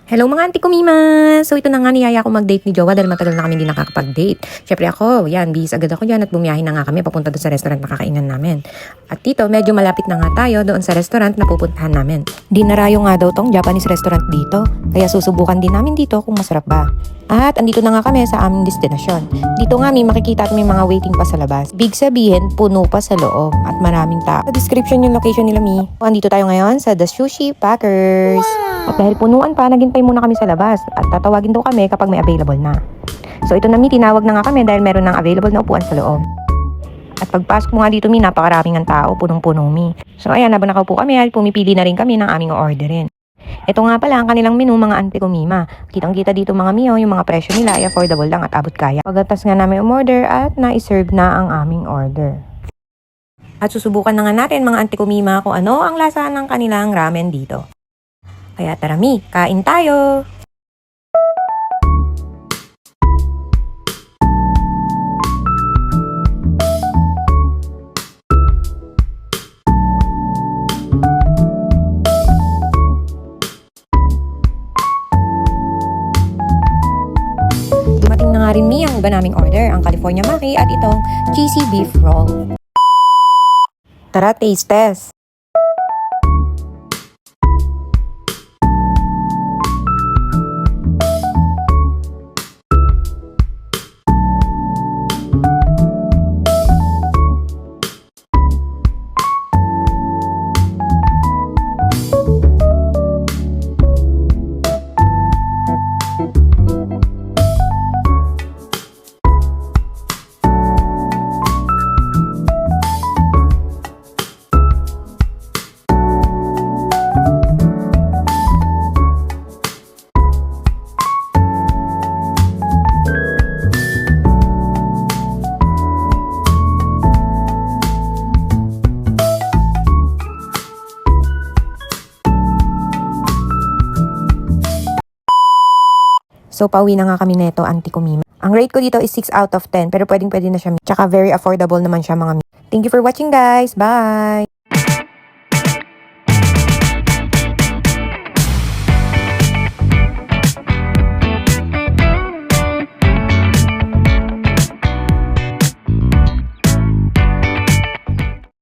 Hello mga auntie ko Mima! So ito na nga niyaya ko mag-date ni Jowa dahil matagal na kami hindi nakakapag-date. Siyempre ako, yan, bihis agad ako dyan at bumiyahin na nga kami papunta doon sa restaurant na kakainan namin. At dito, medyo malapit na nga tayo doon sa restaurant na pupuntahan namin. Dinarayo nga daw tong Japanese restaurant dito, kaya susubukan din namin dito kung masarap ba. At andito na nga kami sa aming destinasyon. Dito nga may makikita at may mga waiting pa sa labas. Big sabihin, puno pa sa loob at maraming tao. Sa description yung location nila Mi. Andito tayo ngayon sa The Sushi Packers. At dahil punuan pa, naghintay muna kami sa labas at tatawagin daw kami kapag may available na. So ito na Mi, tinawag na nga kami dahil meron ng available na upuan sa loob. At pagpasok mo nga dito Mi, napakaraming ang tao, punong-puno Mi. So ayan, habang nakaupo kami ay pumipili na rin kami ng aming orderin. Ito nga pala ang kanilang menu mga auntie ko Mima. Kitang-kita dito mga Mio, yung mga presyo nila ay affordable lang at abot kaya. Pagkatas nga namin umorder at na-serve na ang aming order. At susubukan na nga natin mga auntie ko Mima kung ano ang lasa ng kanilang ramen dito. Kaya tara Mi, kain tayo! Dumating na nga rin Mi ang iba naming order, ang California Maki at itong cheesy beef roll. Tara, taste test! So, pauwi na nga kami neto, auntie ko Mima. Ang rate ko dito is 6 out of 10, pero pwede na siya. Tsaka very affordable naman siya mga Mi. Thank you for watching guys. Bye!